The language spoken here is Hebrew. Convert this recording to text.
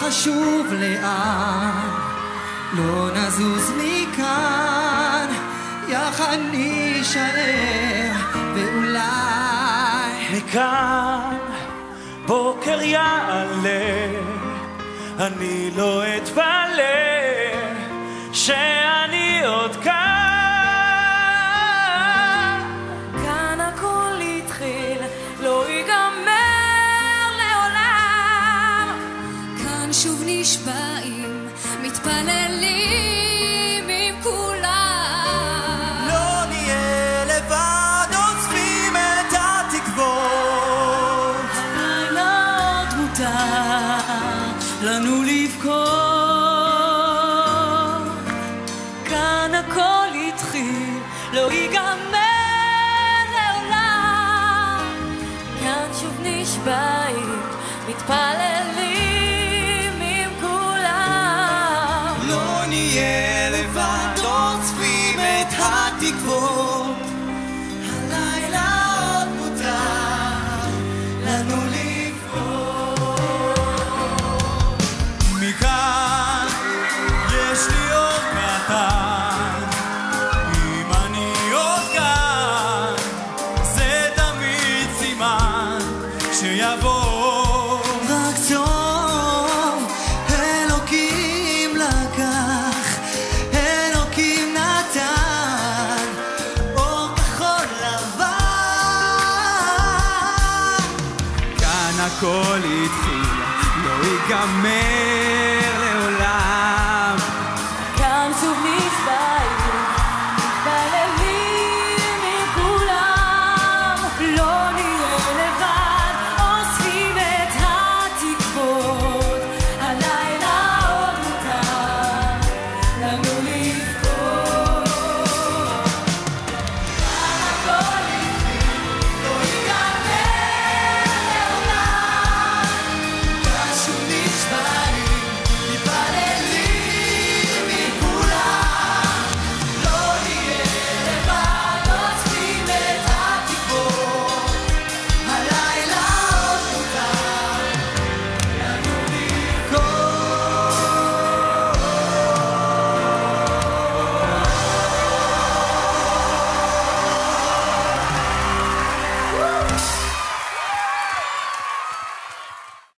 חשוב לאן, לא נזוז מכאן, יחד נשאר ואולי מכאן בוקר יעלה, אני לא אתפלא שאני עוד כאן. כאן הכל התחיל, לא ייגמר לעולם. כאן שוב נשבעים, מתפללים עם כולם. לא נהיה לבד, אוספים את התקוות. הלילה עוד מותר לנו לבכות. כאן הכל התחיל, לא ייגמר לעולם. כאן שוב נשבעים, מתפללים עם כולם. לא נהיה לבד, אוספים את התקוות. הלילה עוד מותר לנו לבכות. מכאן יש לי אור קטן, אם אני עוד כאן זה תמיד סימן שיבוא רק טוב. אלוקים לקח, אלוקים נתן, אור כחול לבן. כאן הכל התחיל, לא ייגמר